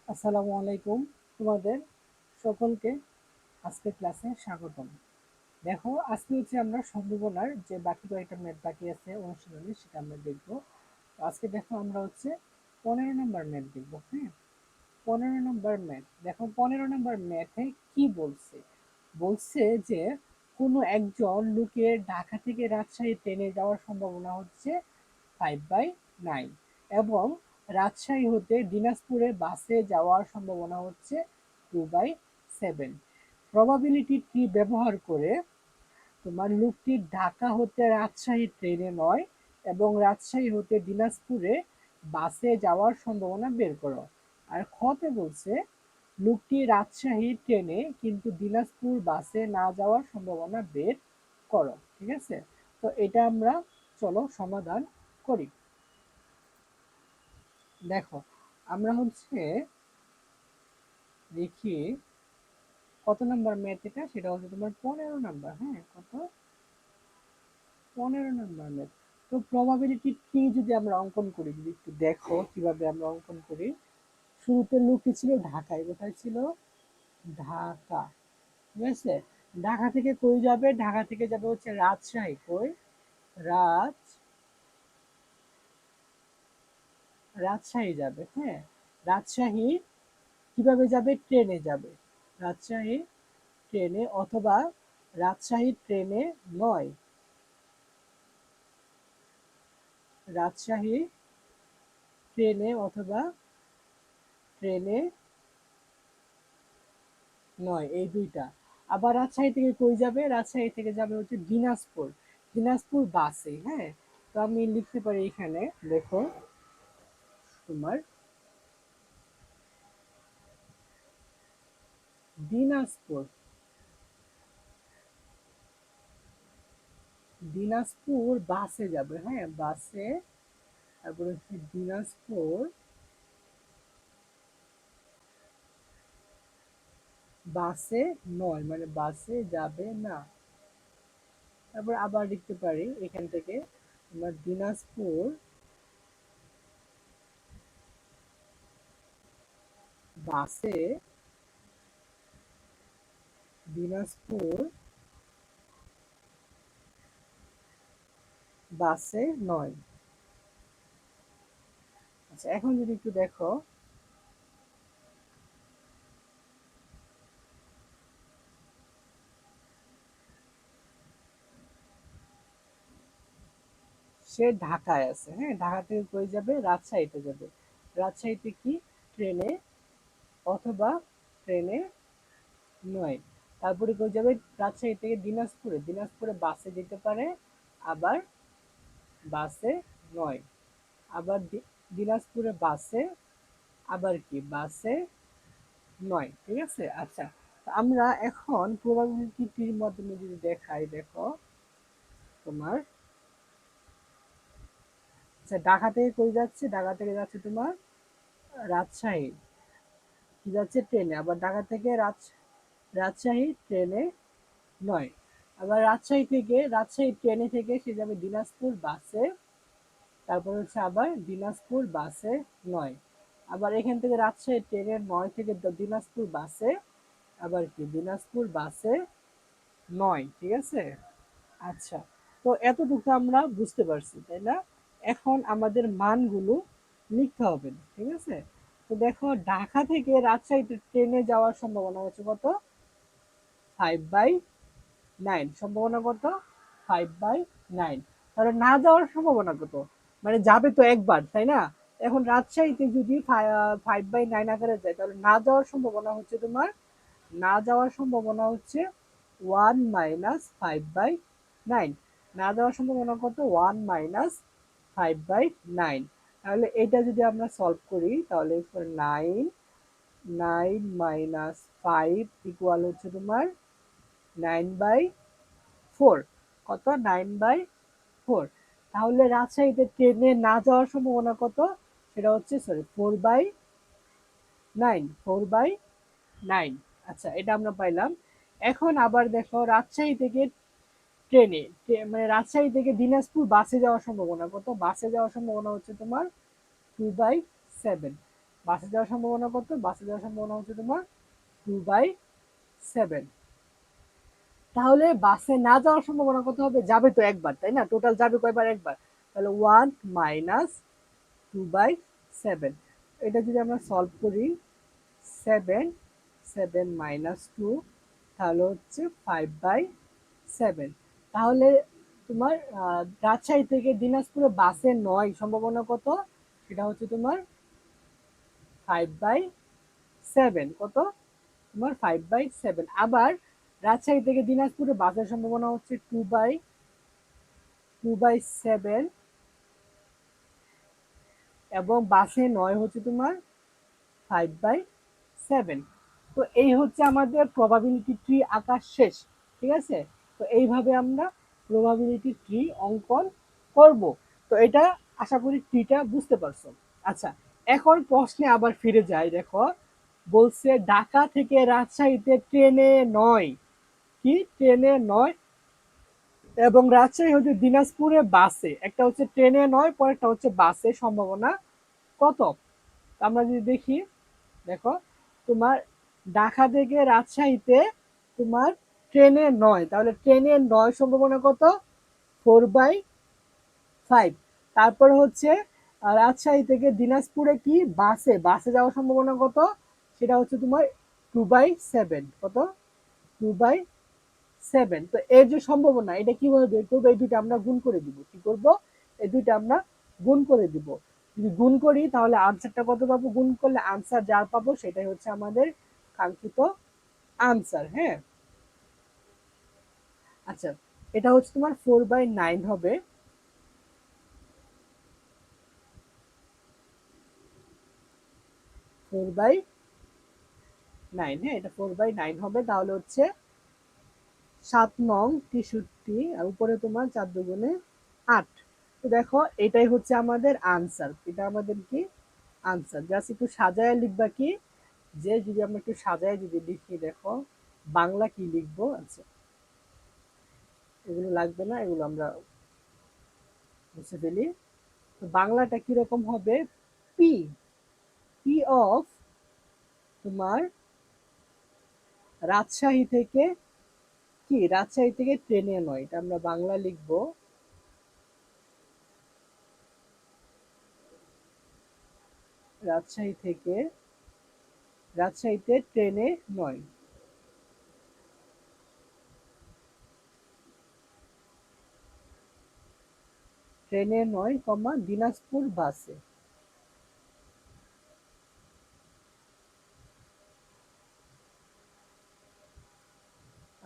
আসসালামু আলাইকুম। তোমাদের সকলকে আজকের ক্লাসে স্বাগতম। দেখো, আজকে হচ্ছে আমরা সম্ভাবনার যে বাকি কয়েকটা ম্যাথ বাকি আছে অনুশীলনী, সেটা আমরা দেখব। তো আজকে দেখো আমরা হচ্ছে 15 নম্বর ম্যাথ দেখব। হ্যাঁ, 15 নম্বর ম্যাথ। দেখো, 15 নম্বর ম্যাথে কি বলছে? বলছে যে কোনো একজন লোকের ঢাকা থেকে রাজশাহী ট্রেনে যাওয়ার সম্ভাবনা হচ্ছে 5/9 এবং রাজশাহী হতে দিনাজপুরে বাসে যাওয়ার সম্ভাবনা হচ্ছে 2/7। প্রবাবিলিটি ট্রি ব্যবহার করে তোমার লোকটি ঢাকা হতে রাজশাহী ট্রেনে নয় এবং রাজশাহী হতে দিনাজপুরে বাসে যাওয়ার সম্ভাবনা বের করো। আর খতে বলছে লোকটি রাজশাহী ট্রেনে কিন্তু দিনাজপুর বাসে না যাওয়ার সম্ভাবনা বের করো। ঠিক আছে, তো এটা আমরা চলো সমাধান করি। দেখো, আমরা হচ্ছে দেখি কত নাম্বার ম্যাথ এটা, সেটা হচ্ছে তোমার 15 নাম্বার। হ্যাঁ, কত? 15 নাম্বার ম্যাথ। তো প্রবাবিলিটি ট্রি যদি আমরা অঙ্কন করি, যদি একটু দেখো কিভাবে আমরা অঙ্কন করি। শুরুতে লোকটি ছিল ঢাকায়। কোথায় ছিল? ঢাকা। ঠিক আছে, ঢাকা থেকে কই যাবে? ঢাকা থেকে যাবে হচ্ছে রাজশাহী। কই? রাজ রাজশাহী যাবে। হ্যাঁ, রাজশাহী কিভাবে যাবে? ট্রেনে যাবে। রাজশাহী ট্রেনে, অথবা রাজশাহী ট্রেনে নয়, রাজশাহী ট্রেনে অথবা ট্রেনে নয়, এই দুইটা। আবার রাজশাহী থেকে কই যাবে? রাজশাহী থেকে যাবে হচ্ছে দিনাজপুর। দিনাজপুর বাসে। হ্যাঁ, তো আমি লিখতে পারি এখানে, দেখো তোমার দিনাজপুর, দিনাজপুর বাসে যাবে। হ্যাঁ, বাসে। তারপরে হচ্ছে দিনাজপুর বাসে নয়, মানে বাসে যাবে না। তারপর আবার লিখতে পারি এখান থেকে তোমার দিনাজপুর বাসে, দিনাজপুর বাসে নয়। আচ্ছা, এখন যদি একটু দেখো, সে ঢাকায় আছে। হ্যাঁ, ঢাকা থেকে কই যাবে? রাজশাহীতে যাবে। রাজশাহীতে কি? ট্রেনে অথবা ট্রেনে নয়। তারপরে কই যাবে? রাজশাহী থেকে দিনাজপুরে, দিনাজপুরে বাসে যেতে পারে, আবার বাসে নয়। আবার দিনাজপুরে বাসে, আবার কি বাসে নয়। ঠিক আছে, আচ্ছা। আমরা এখন প্রবাবিলিটির মাধ্যমে যদি দেখাই, দেখো তোমার, আচ্ছা ঢাকা থেকে কই যাচ্ছে? ঢাকা থেকে যাচ্ছে তোমার রাজশাহী। কি যাচ্ছে? ট্রেনে। আবার ঢাকা থেকে রাজশাহী ট্রেনে নয়। আবার রাজশাহী ট্রেনে থেকে সে যাবে দিনাজপুর বাসে। তারপর হচ্ছে আবার দিনাজপুর বাসে নয়। আবার এখান থেকে রাজশাহী ট্রেনের নয় থেকে দিনাজপুর বাসে, আবার কি দিনাজপুর বাসে নয়। ঠিক আছে, আচ্ছা। তো এতটুকু আমরা বুঝতে পারছি, তাই না? এখন আমাদের মানগুলো লিখতে হবে। ঠিক আছে, তো দেখো, ঢাকা থেকে রাজশাহীতে ট্রেনে যাওয়ার সম্ভাবনা হচ্ছে কত? 5/9। সম্ভাবনা কত? 5/9। তাহলে না যাওয়ার সম্ভাবনা কত? মানে যাবে তো একবার, তাই না? এখন রাজশাহীতে যদি 5/9 আকারে যায়, তাহলে না যাওয়ার সম্ভাবনা হচ্ছে তোমার, না যাওয়ার সম্ভাবনা হচ্ছে 1 - 5/9। না যাওয়ার সম্ভাবনা কত? 1 - 5/9। তাহলে এটা যদি আমরা সলভ করি, তাহলে 9 - 5 ইকুয়াল হচ্ছে তোমার 9/4। কত? 9/4। তাহলে রাজশাহীতে ট্রেনে না যাওয়ার সম্ভাবনা কত? সেটা হচ্ছে, সরি, 4/9। 4/9। আচ্ছা, এটা আমরা পাইলাম। এখন আবার দেখো, রাজশাহী থেকে ট্রেনে, মানে রাজশাহী থেকে দিনাজপুর বাসে যাওয়ার সম্ভাবনা কত? বাসে যাওয়ার সম্ভাবনা হচ্ছে তোমার 2/7। বাসে যাওয়ার সম্ভাবনা কত? বাসে যাওয়ার সম্ভাবনা হচ্ছে তোমার 2/7। তাহলে বাসে না যাওয়ার সম্ভাবনা কত হবে? যাবে তো একবার, তাই না? টোটাল যাবে কয়বার? একবার। তাহলে 1 মাইনাস 2/7। এটা যদি আমরা সলভ করি, 7 মাইনাস 2, তাহলে হচ্ছে 5/7। তাহলে তোমার রাজশাহী থেকে দিনাজপুরে বাসে 9 সম্ভাবনা কত? সেটা হচ্ছে তোমার 5/7। কত? তোমার 5/7। আবার রাজশাহী থেকে দিনাজপুরে বাসের সম্ভাবনা হচ্ছে 2/7, এবং বাসে 9 হচ্ছে তোমার 5/7। তো এই হচ্ছে আমাদের প্রবাবিলিটি ট্রি আঁকা শেষ। ঠিক আছে? তো এইভাবে আমরা প্রবাবিলিটি ট্রি অঙ্কন করব। তো এটা আশা করি ট্রিটা বুঝতে পারছো। আচ্ছা, এখন প্রশ্নে আবার ফিরে যাই। দেখো, বলছে ঢাকা থেকে রাজশাহীতে ট্রেনে 9, কি ট্রেনে 9, এবং রাজশাহী হচ্ছে দিনাজপুরে বাসে। একটা হচ্ছে ট্রেনে 9, পরেরটা হচ্ছে বাসে, সম্ভাবনা কত? আমরা যদি দেখি, দেখো, তোমার ঢাকা থেকে রাজশাহীতে তোমার ট্রেনে 9, তাহলে ট্রেনে 9 সম্ভাবনা কত? 4/5। তারপর হচ্ছে রাজশাহী থেকে দিনাজপুরে কি বাসে, বাসে যাওয়ার সম্ভাবনা কত? সেটা হচ্ছে তোমার 2/7। কত? 2/7। তো এর যে সম্ভাবনা, এটা কিভাবে বের করবো? এই দুইটা আমরা গুণ করে দিব। কি করব? এই দুইটা আমরা গুণ করে দিব। যদি গুণ করি তাহলে আনসারটা কত পাবো? গুণ করলে আনসার যার পাবো সেটাই হচ্ছে আমাদের কাঙ্ক্ষিত আনসার। হ্যাঁ, আচ্ছা, এটা হচ্ছে তোমার 4/9 হবে। 4/9, হ্যাঁ, এটা 4/9 হবে। তাহলে হচ্ছে 7 নং 63, আর উপরে তোমার 4 দুগুণে 8। তো দেখো, এটাই হচ্ছে আমাদের আনসার। এটা আমাদের কি আনসার। জাস্ট একটু সাজায় লিখবা কি, যে যদি আমরা একটু সাজায় যদি লিখি, দেখো বাংলা কি লিখবো? আচ্ছা, এগুলো লাগবে না, এগুলো আমরা মুছে ফেলি। তো বাংলাটা কিরকম হবে? পি, পি অফ তোমার রাজশাহী থেকে, কি রাজশাহী থেকে ট্রেনে 9, এটা আমরা বাংলা লিখবো। রাজশাহী থেকে, রাজশাহীতে ট্রেনে 9, ট্রেনে 9, দিনাজপুর বাসে।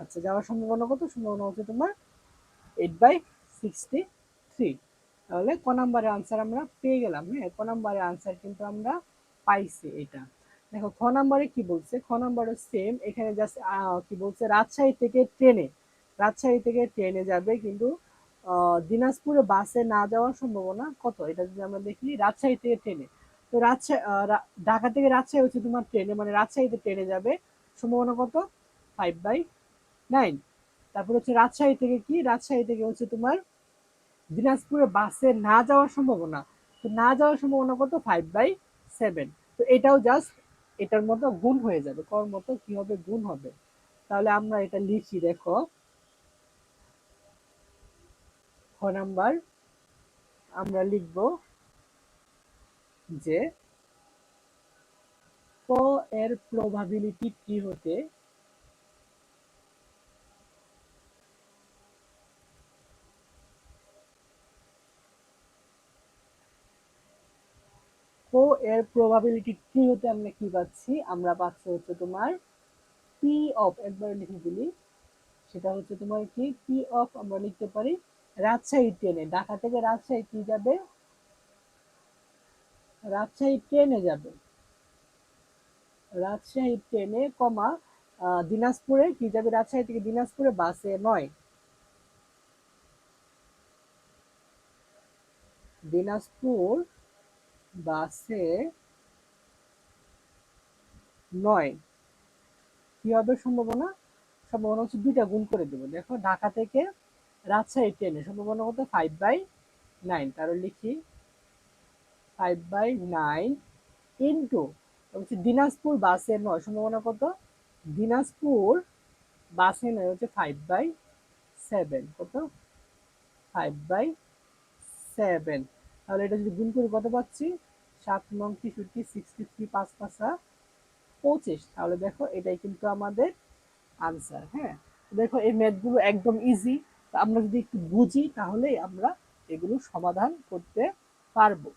আচ্ছা, যাওয়ার সম্ভাবনা কত? সম্ভাবনা হচ্ছে তোমার 8/63। তাহলে ক নাম্বারের আনসার আমরা পেয়ে গেলাম। হ্যাঁ, ক নাম্বারের আনসার কিন্তু আমরা পাইছি এটা। দেখো খ নাম্বারে কি বলছে? খ নাম্বারে সেম, এখানে জাস্ট কি বলছে? রাজশাহী থেকে ট্রেনে, রাজশাহী থেকে ট্রেনে যাবে, কিন্তু দিনাজপুরে বাসে না যাওয়ার সম্ভাবনা কত? এটা যদি আমরা দেখি, রাজশাহী থেকে ট্রেনে, তো রাজশাহী ঢাকা থেকে রাজশাহী হচ্ছে তোমার ট্রেনে, মানে রাজশাহীতে ট্রেনে যাবে, সম্ভাবনা কত? 5/9। তারপর হচ্ছে রাজশাহী থেকে কি, রাজশাহী থেকে হচ্ছে তোমার দিনাজপুরে বাসে না যাওয়ার সম্ভাবনা, তো না যাওয়ার সম্ভাবনা কত? 5/7। তো এটাও জাস্ট এটার মতো গুণ হয়ে যাবে, কর মতো কি হবে? গুণ হবে। তাহলে আমরা এটা লিখি, দেখো খ নাম্বার আমরা লিখব যে ক এর প্রবাবিলিটি কি হতে ক এর প্রবাবিলিটি কি হতে আমরা কি পাচ্ছি? আমরা পাচ্ছি হচ্ছে তোমার পি অফ, একবার লিখে দিলি, সেটা হচ্ছে তোমার কি পি অফ, আমরা লিখতে পারি রাজশাহী ট্রেনে, ঢাকা থেকে রাজশাহী কি যাবে? রাজশাহী ট্রেনে যাবে, রাজশাহী ট্রেনে, দিনাজপুরে কি যাবে? রাজশাহী থেকে দিনাজপুরে বাসে 9, দিনাজপুর বাসে 9, কি হবে সম্ভাবনা? সম্ভাবনা হচ্ছে দুইটা গুণ করে দেবো। দেখো, ঢাকা থেকে রাজশাহী ট্রেনে সম্ভাবনা কত? 5/9। তাহলে লিখি 5/9 ইন্টু হচ্ছে দিনাজপুর বাসে 9 সম্ভাবনা কত? দিনাজপুর বাসে 9 হচ্ছে 5/7, কত? 5/7। তাহলে এটা যদি গুণ করি কত পাচ্ছি? 7×63, 63, 5×5 = 25। তাহলে দেখো এটাই কিন্তু আমাদের আনসার। হ্যাঁ, দেখো এই ম্যাথগুলো একদম ইজি। আমরা যদি একটু বুঝি তাহলেই আমরা এগুলো সমাধান করতে পারবো।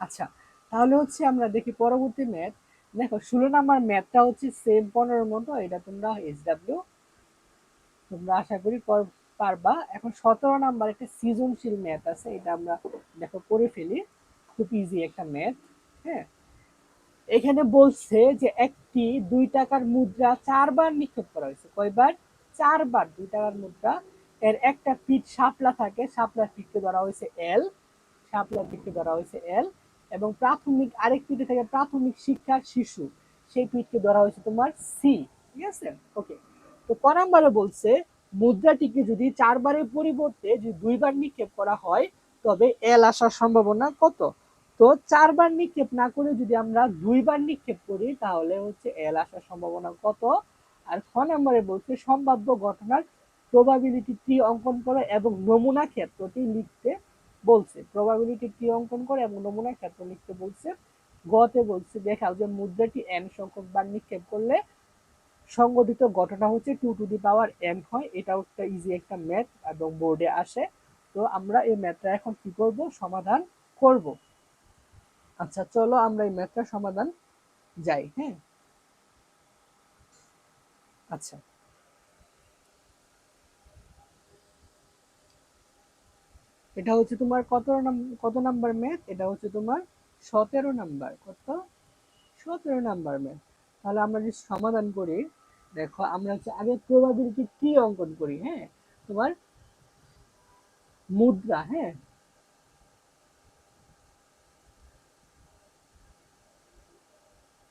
আচ্ছা, তাহলে হচ্ছে আমরা দেখি পরবর্তী ম্যাথ। দেখো 16 নাম্বার ম্যাথটা হচ্ছে সেম 15 মতো, এটা তোমরা SW তোমরা আশা করি পারবা। এখন 17 নাম্বার একটা সৃজনশীল ম্যাথ আছে, এটা আমরা দেখো করে ফেলি। খুব ইজি একটা ম্যাথ। হ্যাঁ, এখানে বলছে যে একটি 2 টাকার মুদ্রা 4 বার নিক্ষেপ করা হয়েছে। কয়বার? 4 বার 2 টাকার মুদ্রা। এর একটা পিঠ শাপলা থাকে, শাপলার পিঠকে ধরা হয়েছে এল, শাপলার পিঠকে ধরা হয়েছে এল। এবং প্রাথমিক আরেক পিঠে থাকে প্রাথমিক শিক্ষার শিশু, সেই পিঠকে ধরা হয়েছে তোমার সি। ঠিক আছে, ওকে। তো ক নাম্বারে বলছে মুদ্রাটিকে যদি 4 বারের পরিবর্তে যদি 2 বার নিক্ষেপ করা হয় তবে এল আসার সম্ভাবনা কত? তো 4 বার নিক্ষেপ না করে যদি আমরা 2 বার নিক্ষেপ করি তাহলে হচ্ছে এল আসার সম্ভাবনা কত? আর খ নম্বরে বলছে সম্ভাব্য ঘটনার প্রবাবিলিটি ট্রি অঙ্কন করো এবং নমুনা ক্ষেত্রটি লিখতে বলছে। প্রবাবিলিটি ট্রি অঙ্কন করে এবং নমুনা ক্ষেত্র লিখতে বলছে। গতে বলছে দেখাও যে মুদ্রাটি এন সংখ্যক বার নিক্ষেপ করলে সংঘটিত ঘটনা হচ্ছে 2^n হয়। এটাও একটা ইজি একটা ম্যাথ এবং বোর্ডে আসে। তো আমরা এই ম্যাথটা এখন কি করব? সমাধান করব। আচ্ছা, চলো আমরা এই ম্যাথটার সমাধান যাই। হ্যাঁ, আচ্ছা, এটা হচ্ছে তোমার কত নাম্বার ম্যাথ? এটা হচ্ছে তোমার 17 নাম্বার। কত? 17 নাম্বার ম্যাথ। তাহলে আমরা যদি সমাধান করি, দেখো আমরা হচ্ছে আগে প্রবাবিলিটি কি অঙ্কন করি। হ্যাঁ, তোমার মুদ্রা। হ্যাঁ,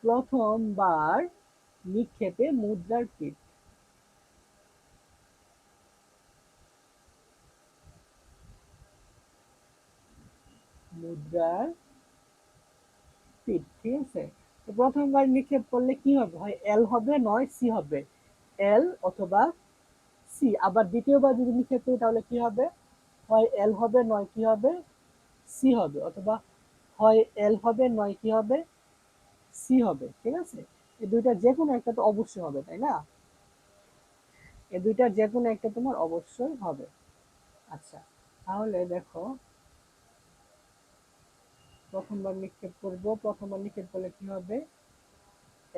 প্রথমবার নিক্ষেপে মুদ্রার পিঠ, মুদ্রার পিঠ। ঠিক আছে, তো প্রথমবার নিক্ষেপ করলে কি হবে? হয় এল হবে নয় সি হবে। এল অথবা সি। আবার দ্বিতীয়বার যদি নিক্ষেপ করি তাহলে কি হবে? হয় এল হবে নয় কি হবে? সি হবে। অথবা হয় এল হবে নয় কি হবে? সি হবে। ঠিক আছে, এই দুইটা যে কোনো একটা তো অবশ্যই হবে, তাই না? এই দুইটার যে কোনো একটা তোমার অবশ্যই হবে। আচ্ছা, তাহলে দেখো প্রথমবার নিক্ষেপ করব, প্রথমবার নিক্ষেপ করলে কি হবে?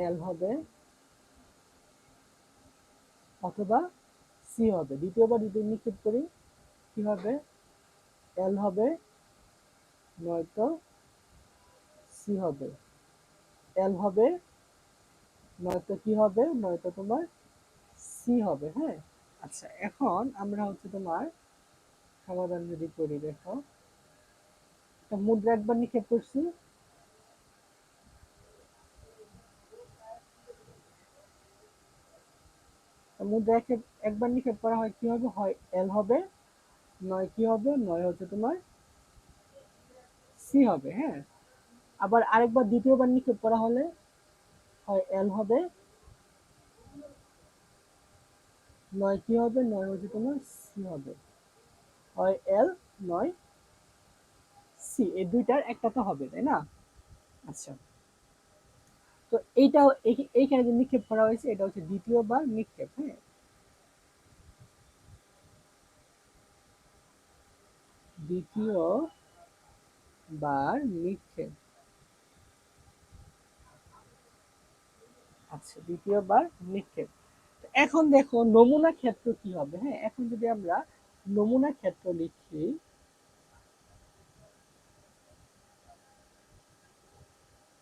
এল হবে অথবা সি হবে। দ্বিতীয়বার যদি নিক্ষেপ করি কি হবে? এল হবে নয়তো সি হবে। এল হবে নয়তো কি হবে? নয়তো তোমার সি হবে। হ্যাঁ, আচ্ছা, এখন আমরা হচ্ছে তোমার সমাধান যদি করি, দেখো মুদ্রা একবার নিক্ষেপ করছি, মুদ্রা একবার নিক্ষেপ করা হয় কি হবে? হয় এল হবে নয় কি হবে? নয় হচ্ছে তোমার সি হবে। হ্যাঁ, আবার আরেকবার দ্বিতীয়বার নিক্ষেপ করা হলে হয় এল হবে নয় কি হবে? নয় হচ্ছে তোমার সি হবে। হয় এল নয় সি, এই দুইটার একটা তো হবে, তাই না? আচ্ছা, তো এইটাও এইখানে যে নিক্ষেপ করা হয়েছে এটা হচ্ছে দ্বিতীয়বার নিক্ষেপ। হ্যাঁ, দ্বিতীয়বার নিক্ষেপ। আচ্ছা, দ্বিতীয়বার নিক্ষেপ। এখন দেখো নমুনা ক্ষেত্র কি হবে। হ্যাঁ, এখন যদি আমরা নমুনা ক্ষেত্র লিখি,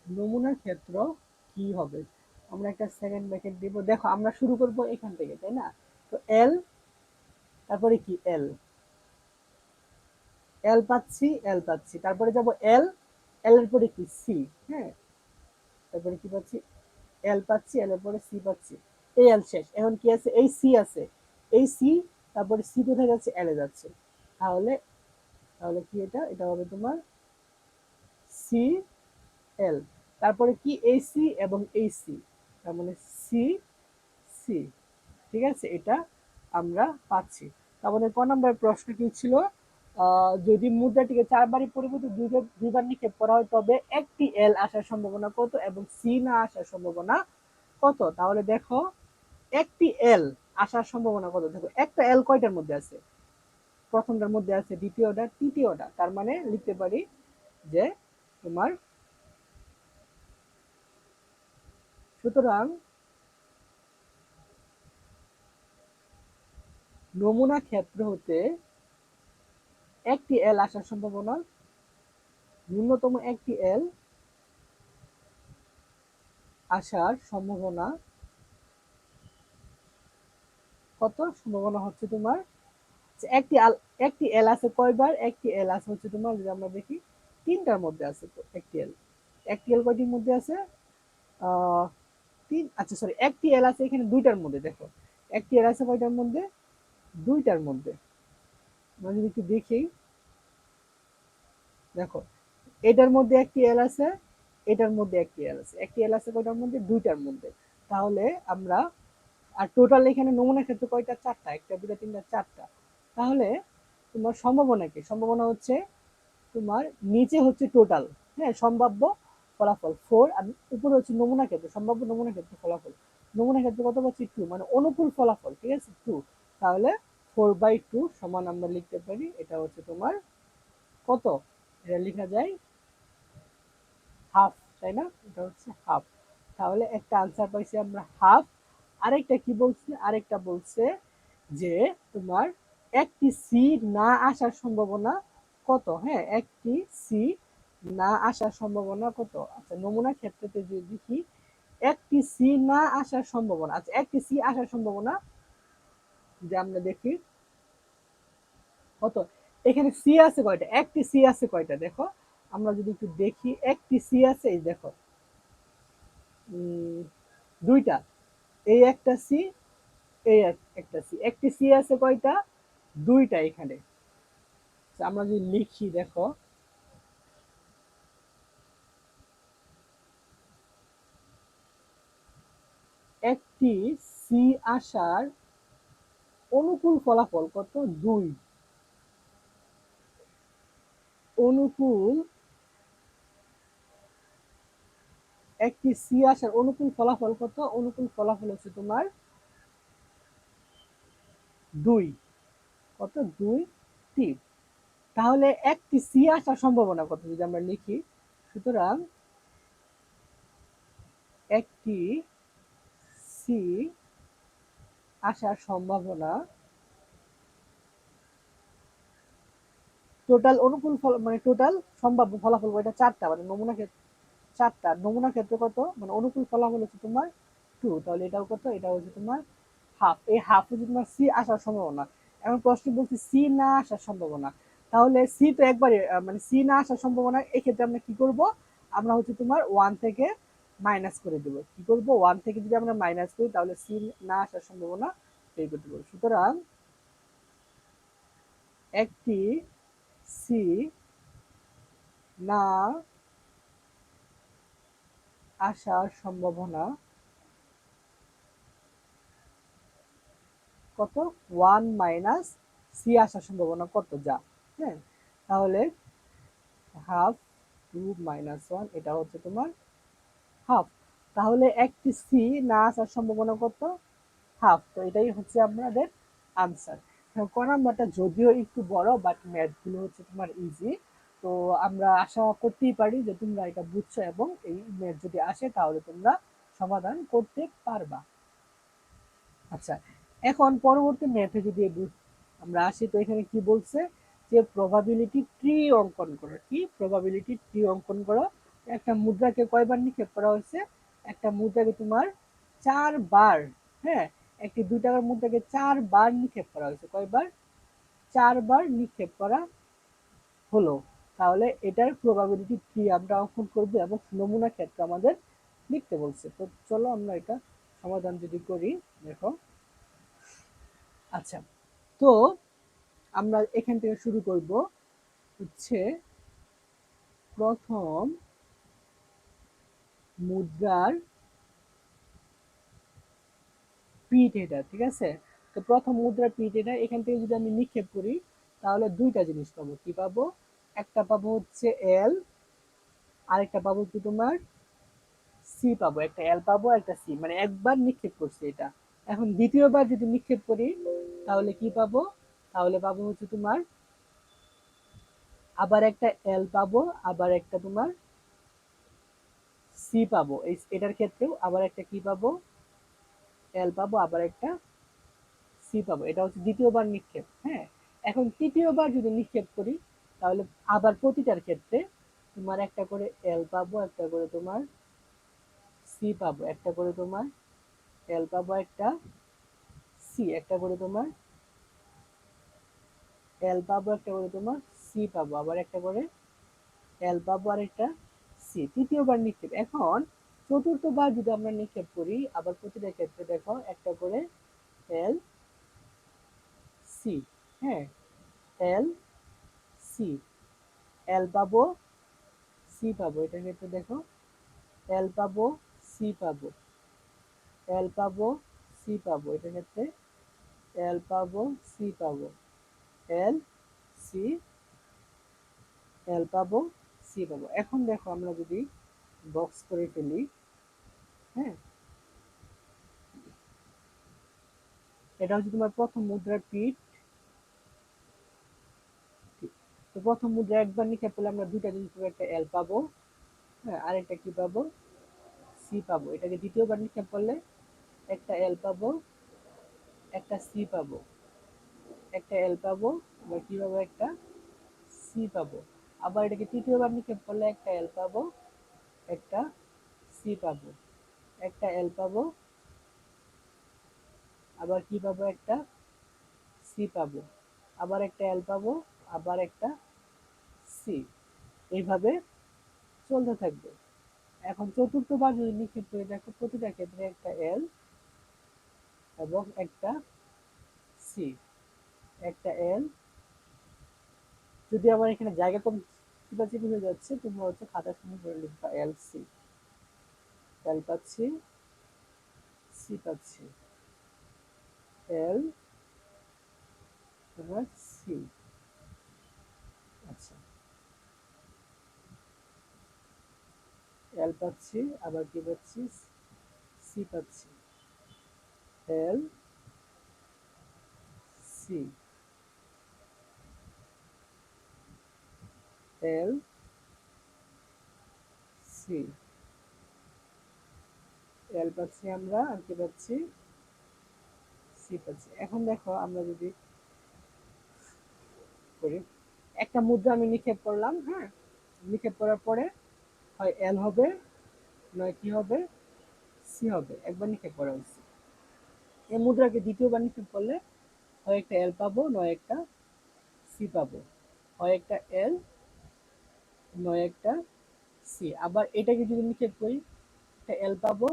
নমুনা ক্ষেত্র কি হবে? আমরা একটা সেকেন্ড ব্র্যাকেট দিব। দেখো আমরা শুরু করব এখান থেকে, তাই না? তো এল, তারপরে কি এল, এল পাচ্ছি, এল পাচ্ছি, তারপরে যাব এল, এল এর পরে কি সি। হ্যাঁ, তারপরে কি পাচ্ছি? এল পাচ্ছি, এল এর পরে সি পাচ্ছি। এই এল শেষ, এখন কি আছে? এই সি আছে, এই সি, তারপরে সি কোথায় যাচ্ছে? এল এ যাচ্ছে। তাহলে তাহলে কি এটা এটা হবে তোমার সি এল, তারপরে কি এই সি এবং এই সি, তার মানে সি সি, ঠিক আছে, এটা আমরা পাচ্ছি। তাহলে ক নম্বর প্রশ্ন কি ছিল, যদি মুদ্রাটিকে চারবারই পরিবর্তে দুইবার নিক্ষেপ করা হয় তবে একটি এল আসার সম্ভাবনা কত এবং সি না আসার সম্ভাবনা কত। তাহলে দেখো একটি এল আসার সম্ভাবনা কত, দেখো একটা এল কয়টার মধ্যে আছে, প্রথমটার মধ্যে আছে, দ্বিতীয়টা, তৃতীয়টা, তার মানে লিখতে পারি যে তোমার, সুতরাং নমুনা ক্ষেত্র হতে একটি এল আসার সম্ভাবনা, ন্যূনতম একটি এল আসার সম্ভাবনা কত, সম্ভাবনা হচ্ছে তোমার একটি একটি এল আছে কয়বার, একটি এল আছে হচ্ছে তোমার, যদি আমরা দেখি তিনটার মধ্যে আছে, তো একটি এল, একটি এল কয়টির মধ্যে আছে, আহ তিন, আচ্ছা সরি, একটি এল আছে এখানে দুইটার মধ্যে, দেখো একটি এল আছে কয়টার মধ্যে, দুইটার মধ্যে। আমরা যদি একটু দেখি, দেখো এটার মধ্যে একটি এল আছে, এটার মধ্যে একটি এল আছে, একটি এল আছে কয়টার মধ্যে, দুইটার মধ্যে। তাহলে আমরা, আর টোটাল এখানে নমুনা ক্ষেত্র কয়টা, চারটা, একটা দুটা তিনটা চারটা। তাহলে তোমার সম্ভাবনা কি, সম্ভাবনা হচ্ছে তোমার নিচে হচ্ছে টোটাল, হ্যাঁ সম্ভাব্য ফলাফল 4, আর উপরে হচ্ছে নমুনা ক্ষেত্র, সম্ভাব্য নমুনা ক্ষেত্র ফলাফল, নমুনা ক্ষেত্র কত পাচ্ছি 2, মানে অনুকূল ফলাফল, ঠিক আছে 2। তাহলে 4/2 সমান আমরা লিখতে পারি, এটা হচ্ছে তোমার কত, এটা লেখা যায় হাফ, তাই না, এটা হচ্ছে হাফ। তাহলে একটা আনসার পাইছি আমরা হাফ। আরেকটা কি বলছে, আরেকটা বলছে যে তোমার একটি সি না আসার সম্ভাবনা কত, হ্যাঁ একটি সি না আসার সম্ভাবনা কত। আচ্ছা নমুনা ক্ষেত্রতে যদি দেখি একটি সি না আসার সম্ভাবনা, আচ্ছা একটি সি আসার সম্ভাবনা যে আমরা দেখি কত, এখানে সি আছে কয়টা, একটি সি আছে কয়টা, দেখো আমরা যদি একটু দেখি একটি সি আছে, এই দেখো দুইটা, এই একটা সি, এই একটা সি, একটি সি আছে কয়টা, দুইটা এখানে। আমরা যদি লিখি দেখো একটি সি আসার অনুকূল ফলাফল কত, দুই, অনুকূল, একটি সি আসার অনুকূল ফলাফল কত, অনুকূল ফলাফল হচ্ছে তোমার দুই, কত, দুই, তিন। তাহলে একটি সি আসার সম্ভাবনা কত যদি আমরা লিখি, সুতরাং একটি সি আসার সম্ভাবনা, টোটাল অনুকূল ফল মানে টোটাল সম্ভাব্য ফলাফল কয়টা, চারটা, মানে নমুনা ক্ষেত্রে চারটা, নমুনা ক্ষেত্রে কত, মানে অনুকূল ফলাফল হচ্ছে তোমার 2, তাহলে এটাও কত, এটা হচ্ছে তোমার হাফ, এই হাফ হচ্ছে তোমার সি আসার সম্ভাবনা। এখন প্রশ্ন বলছি সি না আসার সম্ভাবনা, তাহলে সি তো একবারে মানে সি না আসার সম্ভাবনা, এক্ষেত্রে আমরা কি করব, আমরা হচ্ছে তোমার 1 থেকে মাইনাস করে দেবো, কি করব 1 থেকে যদি আমরা মাইনাস করি তাহলে সি না আসার সম্ভাবনা বের করতে পারবো। সুতরাং একটি সি না আসার সম্ভাবনা কত, 1 মাইনাস সি আসার সম্ভাবনা কত, যা, হ্যাঁ তাহলে হাফ 2 - 1, এটা হচ্ছে তোমার হাফ। তাহলে একটি সি না আসার সম্ভাবনা কত, হাফ, তো এটাই হচ্ছে আমাদের আনসার। ক নাম্বারটা যদিও একটু বড়, বাট ম্যাথ গুলো হচ্ছে তোমার ইজি, তো আমরা আশা করতেই পারি যে তোমরা এটা বুঝছো এবং এই ম্যাথ যদি আসে তাহলে তোমরা সমাধান করতে পারবা। আচ্ছা এখন পরবর্তী ম্যাথে যদি আমরা আসি, তো এখানে কি বলছে যে প্রবাবিলিটি ট্রি অঙ্কন করো, কি প্রবাবিলিটি ট্রি অঙ্কন করো। একটা মুদ্রাকে কয়বার নিক্ষেপ করা হয়েছে, একটা মুদ্রাকে তোমার 4 বার, হ্যাঁ একটি 2 টাকার মুদ্রাকে 4 বার নিক্ষেপ করা হয়েছে, কয়বার, 4 বার নিক্ষেপ করা হলো। তাহলে এটার প্রবাবিলিটি ট্রি আমরা অঙ্কন করব এবং নমুনা ক্ষেত্র আমাদের লিখতে বলছে। তো চলো আমরা এটা সমাধান যদি করি, দেখো আচ্ছা, তো আমরা এখান থেকে শুরু করব হচ্ছে প্রথম মুদ্রার পিঠ এটা, ঠিক আছে? তো প্রথম মুদ্রার পিঠ এটা, এখান থেকে যদি আমি নিক্ষেপ করি তাহলে দুইটা জিনিস পাবো। কি পাবো? একটা পাবো হচ্ছে এল, আরেকটা পাবো কি তোমার সি পাবো। একটা এল পাবো, একটা সি, মানে একবার নিক্ষেপ করছি এটা। এখন দ্বিতীয়বার যদি নিক্ষেপ করি তাহলে কি পাবো? তাহলে পাবো হচ্ছে তোমার আবার একটা এল পাবো, আবার একটা তোমার সি পাবো। এটার ক্ষেত্রেও আবার একটা কি পাবো? এল পাবো, আবার একটা সি পাবো। এটা হচ্ছে দ্বিতীয়বার নিক্ষেপ। হ্যাঁ, এখন তৃতীয়বার যদি নিক্ষেপ করি তাহলে আবার প্রতিটার ক্ষেত্রে তোমার একটা করে এল পাবো, একটা করে তোমার সি পাবো, একটা করে তোমার এল পাবো, একটা সি, একটা করে তোমার এল পাবো, একটা করে তোমার সি পাবো, আবার একটা করে এল পাবো আর একটা সি। তৃতীয়বার নিক্ষেপ। এখন চতুর্থবার যদি আমরা নিক্ষেপ করি আবার প্রতিটা ক্ষেত্রে দেখো একটা করে এল সি। হ্যাঁ, এল সি, এল পাবো, সি পাবো। এটার ক্ষেত্রে দেখো এল পাবো, সি পাবো, এল পাবো, সি পাবো। এটার ক্ষেত্রে এল পাবো, সি পাবো, এল সি, এল পাবো, সি পাবো। এখন দেখো আমরা যদি বক্স করে ফেলি, হ্যাঁ, এটা হচ্ছে তোমার প্রথম মুদ্রার পিঠ। তো প্রথম মুদ্রা একবার নিক্ষেপ করলে আমরা দুইটা জিনিস পাবো, একটা এল পাবো, হ্যাঁ, আরেকটা কি পাবো? সি পাবো। এটাকে দ্বিতীয়বার নিক্ষেপ করলে একটা এল পাবো, একটা সি পাবো, একটা এল পাবো, আবার কি পাবো? একটা সি পাবো। আবার এটাকে তৃতীয়বার নিক্ষেপ করলে একটা এল পাবো, একটা সি পাবো, একটা এল পাবো, আবার কি পাবো? একটা সি পাবো, আবার একটা এল পাবো, আবার একটা সি। এইভাবে চলতে থাকবে। এখন চতুর্থবার যদি নিক্ষেপ করে দেখো প্রতিটা ক্ষেত্রে একটা এল এবং একটা সি, একটা এল। যদি আমার এখানে জায়গা কম চিপাচিপি হয়ে যাচ্ছে তোমরা হচ্ছে খাতার সামনে করে লিখবা এল সি। এল পাচ্ছি, সি পাচ্ছি, এল তোমার সি। আচ্ছা, এল পাচ্ছি, আবার কি পাচ্ছি? সি পাচ্ছি, এল সি, এল সি, এল পাচ্ছি আমরা, আর কি পাচ্ছি? সি পাচ্ছি। এখন দেখো আমরা যদি করি, একটা মুদ্রা আমি নিক্ষেপ করলাম, হ্যাঁ, নিক্ষেপ করার পরে হয় এল হবে, নয় কি হবে? সি হবে। একবার নিক্ষেপ করা হয়েছে। এই মুদ্রাকে দ্বিতীয়বার নিক্ষেপ করলে হয় একটা এল পাবো, নয় একটা সি পাবো, হয় একটা এল, নয় একটা সি। আবার এটাকে যদি নিক্ষেপ করি একটা এল পাবো,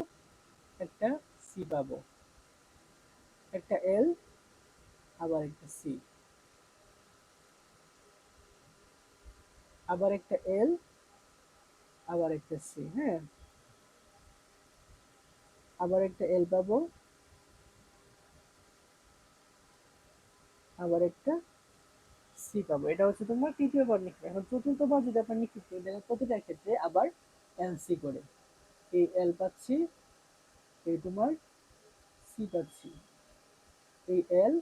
একটা সি পাবো, একটা এল, আবার একটা সি, আবার একটা এল, আবার একটা সি। হ্যাঁ, আবার একটা এল পাবো, আবার একটা সি পাবো। এটা হচ্ছে তোমার তৃতীয়বার নিক্ষেপ। এখন চতুর্থবার যদি আপনার নিক্ষেপ করি দেখেন প্রতিটার ক্ষেত্রে আবার এল সি করে। এই এল পাচ্ছি, এই তোমার সি পাচ্ছি, এই এল,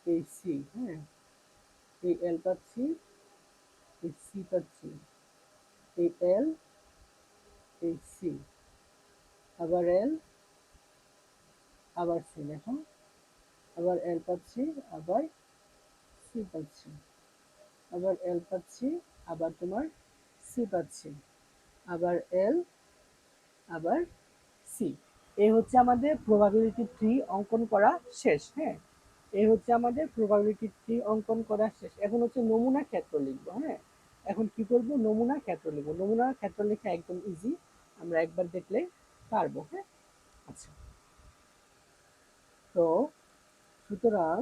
এই সি। হ্যাঁ, এই এল পাচ্ছি, এই সি পাচ্ছি, এই এল, এই সি, আবার এল, আবার সি। দেখো আবার এল পাচ্ছি, আবার সি পাচ্ছি, আবার এল পাচ্ছি, আবার তোমার সি পাচ্ছি, আবার এল, আবার সি। এই হচ্ছে আমাদের প্রবাবিলিটি ট্রি অঙ্কন করা শেষ। হ্যাঁ, এই হচ্ছে আমাদের প্রবাবিলিটি ট্রি অঙ্কন করা শেষ। এখন হচ্ছে নমুনা ক্ষেত্র লিখবো। হ্যাঁ, এখন কি করব? নমুনা ক্ষেত্র লিখবো। নমুনা ক্ষেত্র লেখা একদম ইজি, আমরা একবার দেখলে পারবো। হ্যাঁ, আচ্ছা, তো সুতরাং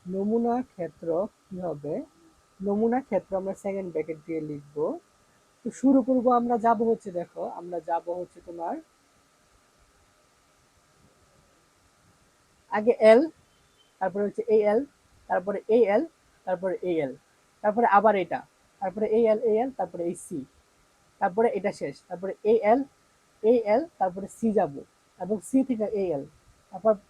নমুনা ক্ষেত্র কি হবে, নমুনা ক্ষেত্র আমরা সেকেন্ড ব্র্যাকেট দিয়ে লিখব। তো শুরু করব, আমরা যাব হচ্ছে, দেখো আমরা যাব হচ্ছে তোমার আগে এল, তারপরে হচ্ছে এ এল, তারপরে এ এল, তারপরে এ এল, তারপরে আবার এটা, তারপরে এ এল, এ এল, তারপরে এই সি, তারপরে এটা শেষ, তারপরে এ এল, এ এল, তারপরে সি যাব, এবং সি থেকে এ এল,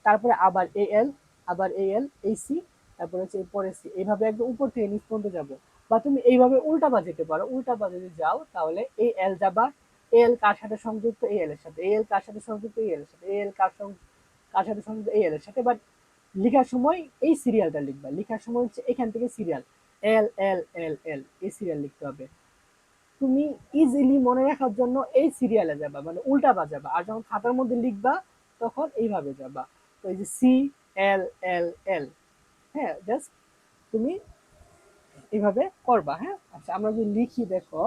তারপরে আবার এ এল, আবার এ এল, এই সি, তারপরে হচ্ছে পরে সি, এইভাবে একদম উপর থেকে নিচ পর্যন্ত যাবো। বা তুমি এইভাবে উল্টা পা যেতে পারো, উল্টা পা যদি যাও তাহলে এ এল যাবা, এ এল কার সাথে সংযুক্ত, এ এল এর সাথে, এ এল কার সাথে সংযুক্ত, এ এল এর সাথে, এ এল কার সাথে সংযুক্ত, এ এল এর সাথে। বাট লেখার সময় এই সিরিয়ালটা লিখবা, লেখার সময় হচ্ছে এখান থেকে সিরিয়াল এল এল এল এল, এই সিরিয়াল লিখতে হবে। তুমি ইজিলি মনে রাখার জন্য এই সিরিয়ালে যাবা, মানে উল্টা বাজাবা, আর যখন খাতার মধ্যে লিখবা তখন এইভাবে যাবা। তো এই যে সি এল এল এল, হ্যাঁ, জাস্ট তুমি এইভাবে করবা। হ্যাঁ, আচ্ছা আমরা যদি লিখি, দেখো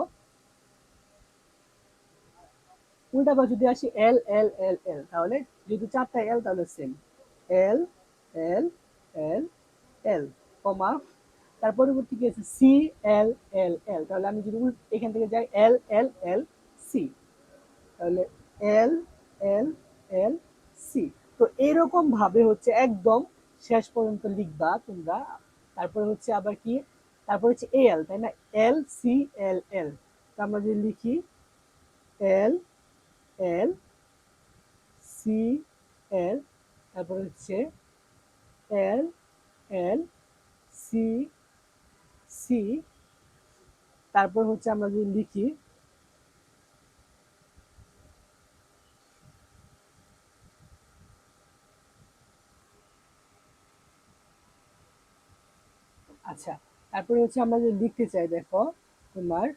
উল্টা বা যদি আসি এল এল এল এল, তাহলে যদি চারটা এল তাহলে সেম এল এল এল এল, কমা, তার পরবর্তী কি আছে সি এল এল এল, তাহলে আমি যদি এখান থেকে যাই এল এল এল সি, তাহলে এল এল এল সি। তো এরকম ভাবে হচ্ছে একদম শেষ পর্যন্ত লিখবা তোমরা। তারপরে হচ্ছে আবার কি, তারপর হচ্ছে এ এল, তাই না, এল সি এল এল, তো আমরা যদি লিখি এল এল সি এল, তারপর হচ্ছে এল এল সি সি, তারপর হচ্ছে আমরা যদি লিখি আচ্ছা, তারপরে হচ্ছে আমরা যদি লিখতে চাই, দেখো তোমার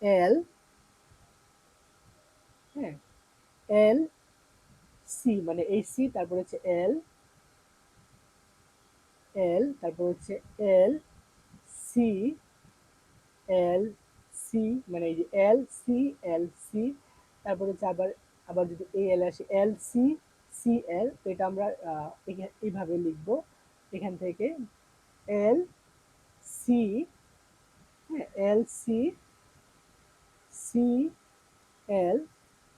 এল, হ্যাঁ, এল সি মানে এই সি, তারপর হচ্ছে এল এল, তারপর হচ্ছে এল সি এল সি, মানে এই যে এল সি এল সি, তারপর হচ্ছে আবার, আবার যদি এ এল আসে এল সি সি এল, তো এটা আমরা এইভাবে লিখবো এখান থেকে এল সি, হ্যাঁ, এল সি সি এল,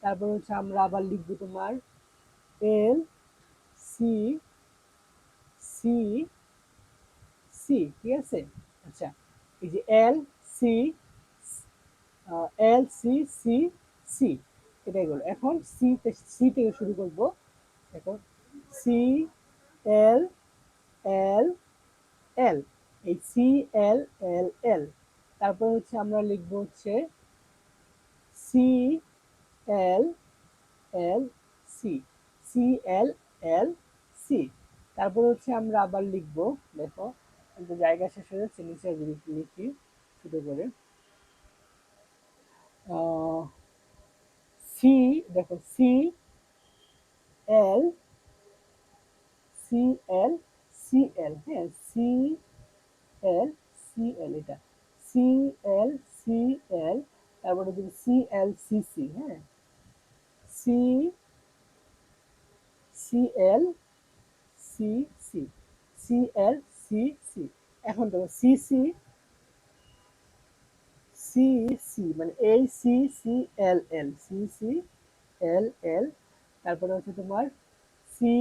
তারপর হচ্ছে আমরা আবার লিখবো তোমার এল সি সি সি, ঠিক আছে। আচ্ছা, এই যে L C L C C C, এটাই হলো। এখন সি থেকে শুরু করব, এখন সি এল এল এল, এই সি এল এল এল, তারপর হচ্ছে আমরা লিখবো হচ্ছে C L L C, C L L C, তারপর হচ্ছে আমরা আবার লিখবো, দেখো কিন্তু জায়গা শেষ হয়ে যাচ্ছে, নিচে লিখি ছোট করে সি, দেখো C L C L C L, হ্যাঁ, সি এল সি এল, এটা সি এল সি এল, তারপরে যদি সি এল সি সি, হ্যাঁ, C C L C C, C L C C. এখন দেখো সি সি সি সি মানে এই C C L L, C C L L, তারপরে হচ্ছে তোমার C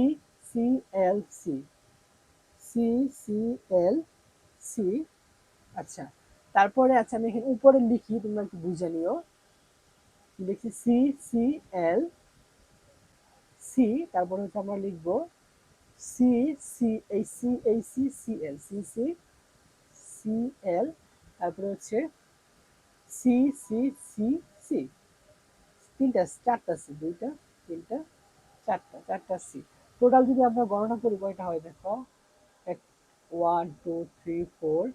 C L C, C C L C. আচ্ছা, তারপরে আচ্ছা আমি এখানে উপরে লিখি, তোমরা একটু বুঝে নিও, লিখি সি সি এল সি, তারপরে হচ্ছে আমরা লিখবো সি সি এই সি এই C C L, C C C L, তারপরে হচ্ছে সি সি সি সি, তিনটা চারটা সি, দুইটা তিনটা চারটা, চারটা সি। টোটাল যদি আমরা গণনা করি কয়টা হয়, দেখো এক, 1 2 3 4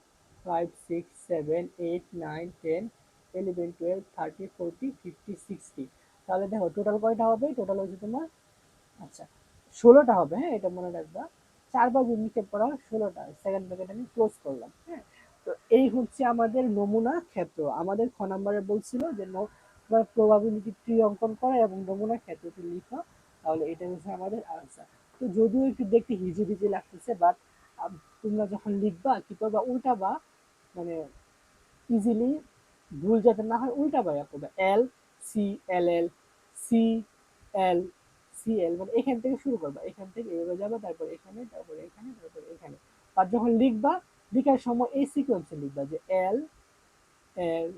5 6 7 8 9 10 11 12 13 14 15 16, তাহলে দেখো টোটাল কয়টা হবে, টোটাল হচ্ছে তোমার, আচ্ছা 16টা হবে, হ্যাঁ, এটা মনে রাখবা। 4 বার যদি নিচে পড়া 16টা, সেকেন্ড ব্র্যাকেট আমি ক্লোজ করলাম। হ্যাঁ, তো এই হচ্ছে আমাদের নমুনা ক্ষেত্র। আমাদের খ নাম্বারে বলছিল যে প্রবাবিলিটি ট্রি অঙ্কন করা এবং নমুনা ক্ষেত্রটি লিখো, তাহলে এটা হচ্ছে আমাদের আনসার। তো যদিও একটু দেখতে হিজিবিজি লাগতেছে, বাট তোমরা যখন লিখবা কি করবা, উল্টাবা, মানে ইজিলি ভুল যাতে না হয় উল্টাবা করবা, L C L L C L C L, মানে এখান থেকে শুরু করবা, এখান থেকে এভাবে যাবা, তারপর এখানে, তারপর এখানে, তারপর এখানে। আর যখন লিখবা, লিখার সময় এই সিকোয়েন্সে লিখবা, যে এল এল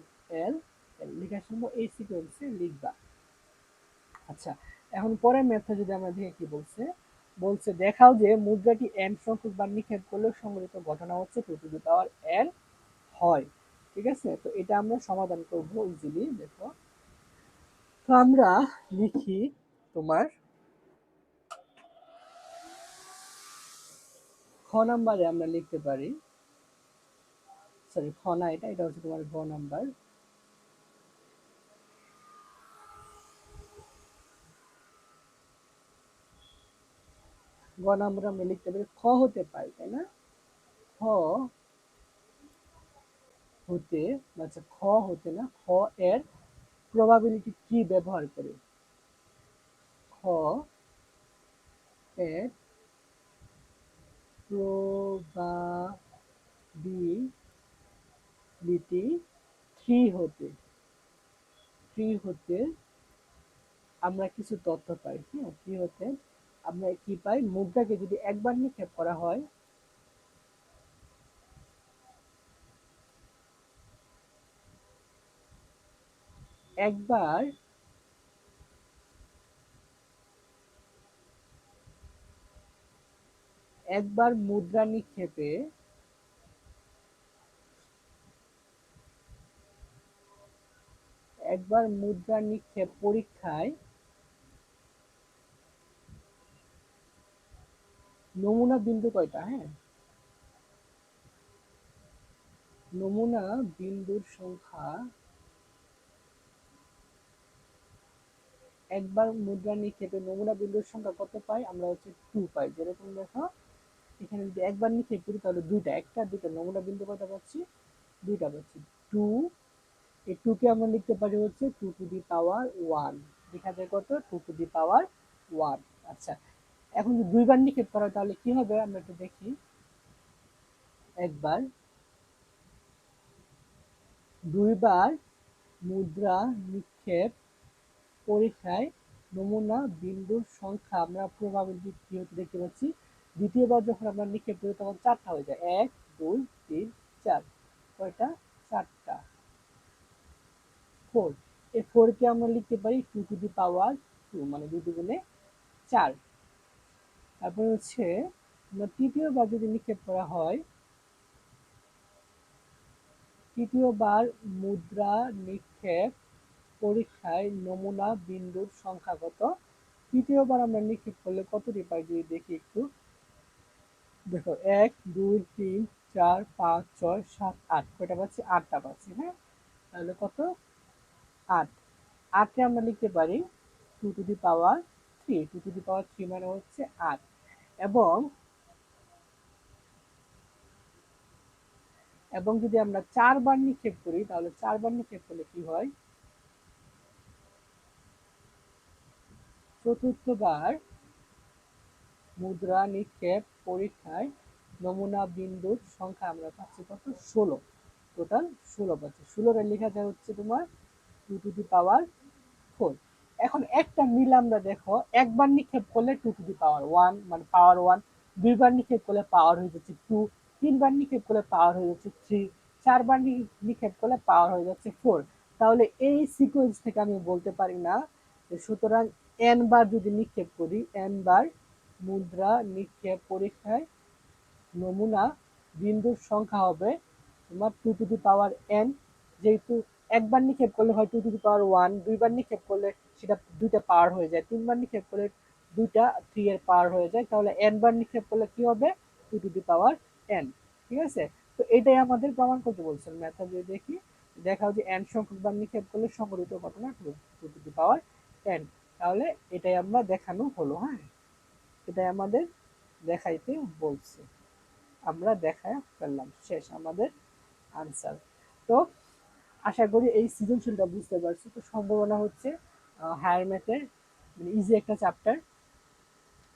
এল এল, লিখার সময় এই সিকোয়েন্সে লিখবা। আচ্ছা, এখন পরের ম্যাথটা যদি আমরা দেখি কি বলছে, বলছে দেখাও যে মুদ্রাটি n সংখ্যক বার নিক্ষেপ করলে সংগঠিত ঘটনা হচ্ছে 2 টু দি পাওয়ার n হয়। ঠিক আছে, তো এটা আমরা সমাধান করব ইজিলি। দেখো, তো আমরা লিখি তোমার খ নাম্বারে আমরা লিখতে পারি, সরি খ না, এটা এটা হচ্ছে তোমার গ নাম্বার। গ নাম্বার আমরা লিখতে পারি খ হতে পারে, তাই না? খ হতে, আচ্ছা খ হতে না, খ এর প্রবাবিলিটি কি ব্যবহার করে, খ এর প্রবাবিলিটি 3 হতে, 3 হতে আমরা কিছু তথ্য পাই। হ্যাঁ, 3 হতে আমরা কি পাই, মুদ্রাকে যদি একবার নিক্ষেপ করা হয়, একবার একবার মুদ্রা নিক্ষেপে একবার মুদ্রা নিক্ষেপ পরীক্ষায় নমুনা বিন্দু কয়টা, হ্যাঁ, নমুনা বিন্দুর সংখ্যা, একবার মুদ্রা নিক্ষেপে নমুনা বিন্দুর সংখ্যা কত পাই আমরা, হচ্ছে 2 পাই। যেরকম দেখো, এখানে যদি একবার নিক্ষেপ করি তাহলে দুইটা, একটা দুইটা নমুনা বিন্দু কয়টা পাচ্ছি, দুইটা পাচ্ছি। 2, এই 2 কে আমরা লিখতে পারি হচ্ছে 2 টু দি পাওয়ার 1, লেখা যায় কত, 2 টু দি পাওয়ার 1। আচ্ছা, এখন যদি দুইবার নিক্ষেপ করা তাহলে কি হবে আমরা একটু দেখি। একবার, দুইবার মুদ্রা নিক্ষেপ পরীক্ষায় নমুনা বিন্দুর সংখ্যা আমরা প্রবাবিলিটি কি হতে দেখতে পাচ্ছি। দ্বিতীয়বার যখন আমরা নিক্ষেপ করি তখন 4টা হয়ে যায়, 1 2 3 4, কয়টা, 4টা, 4। এই 4 কে আমরা লিখতে পারি 2 টু দি পাওয়ার 2, মানে 2 দুগুণে 4। তারপর হচ্ছে আমরা তৃতীয়বার যদি নিক্ষেপ করা হয়, তৃতীয়বার মুদ্রা নিক্ষেপ পরীক্ষায় নমুনা বিন্দুর সংখ্যা কত, তৃতীয়বার আমরা নিক্ষেপ করলে কতটি পাই যদি দেখি একটু। দেখো, 1 2 3 4 5 6 7 8, কয়টা পাচ্ছি, 8টা পাচ্ছি। হ্যাঁ, তাহলে কত, 8। 8কে আমরা লিখতে পারি 2 to the power 3, 2 to the পাওয়ার 3 মানে হচ্ছে 8। এবং এবং যদি আমরা 4বার নিক্ষেপ করি তাহলে 4বার নিক্ষেপ করলে কি হয়, চতুর্থবার মুদ্রা নিক্ষেপ পরীক্ষায় নমুনা বিন্দুর সংখ্যা আমরা পাচ্ছি কত, 16, টোটাল 16 পাচ্ছি। 16 এর লেখা যায় হচ্ছে তোমার 2 টু দি পাওয়ার 4। এখন একটা মিল আমরা দেখো, একবার নিক্ষেপ করলে 2 টু দি পাওয়ার 1, মানে পাওয়ার 1, দুইবার নিক্ষেপ করলে পাওয়ার হয়ে যাচ্ছে 2, তিনবার নিক্ষেপ করলে পাওয়ার হয়ে যাচ্ছে 3, চারবার নিক্ষেপ করলে পাওয়ার হয়ে যাচ্ছে 4। তাহলে এই সিকোয়েন্স থেকে আমি বলতে পারি না, সুতরাং n বার যদি নিক্ষেপ করি, n বার মুদ্রা নিক্ষেপ পরীক্ষায় নমুনা বিন্দুর সংখ্যা হবে তোমার 2 টু দি পাওয়ার n। যেহেতু একবার নিক্ষেপ করলে হয় 2 টু দি পাওয়ার 1, দুইবার নিক্ষেপ করলে সেটা দুইটা পাওয়ার হয়ে যায়, তিনবার নিক্ষেপ করলে দুইটা 3 এর পাওয়ার হয়ে যায়, তাহলে n বার নিক্ষেপ করলে কি হবে, 2 টু দি পাওয়ার n। ঠিক আছে, তো এটাই আমাদের প্রমাণ করতে বলছেন ম্যাথটা যদি দেখি, দেখাও যে n সংখ্যক বার নিক্ষেপ করলে সংঘটিত ঘটনা 2 টু দি পাওয়ার n। তাহলে এটাই আমরা দেখানো হলো। হ্যাঁ, এটাই আমাদের দেখাইতে বলছে, আমরা দেখায় ফেললাম, শেষ আমাদের আনসার। তো আশা করি এই সৃজনশীলটা বুঝতে পারছো। তো সম্ভাবনা হচ্ছে হায়ার ম্যাথের মানে ইজি একটা চ্যাপ্টার।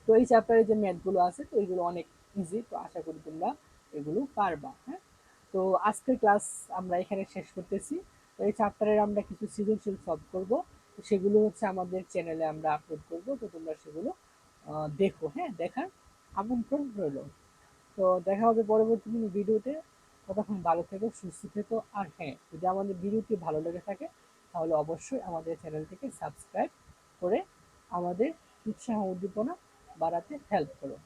তো এই চ্যাপ্টারে যে ম্যাথগুলো আছে তো এইগুলো অনেক ইজি। তো আশা করি তোমরা এগুলো পারবা। হ্যাঁ, তো আজকের ক্লাস আমরা এখানে শেষ করতেছি। তো এই চ্যাপ্টারের আমরা কিছু সৃজনশীল সলভ করব, তো সেগুলো হচ্ছে আমাদের চ্যানেলে আমরা আপলোড করব, তো তোমরা সেগুলো দেখো। হ্যাঁ, দেখার আমন্ত্রণ রইল। তো দেখা হবে পরবর্তী কোনো ভিডিওতে। ততক্ষণ ভালো থেকো, সুস্থ থেকো। আর হ্যাঁ, যদি আমাদের ভিডিওটি ভালো লেগে থাকে তাহলে অবশ্যই আমাদের চ্যানেলটিকে সাবস্ক্রাইব করে আমাদের উৎসাহ উদ্দীপনা বাড়াতে হেল্প করো।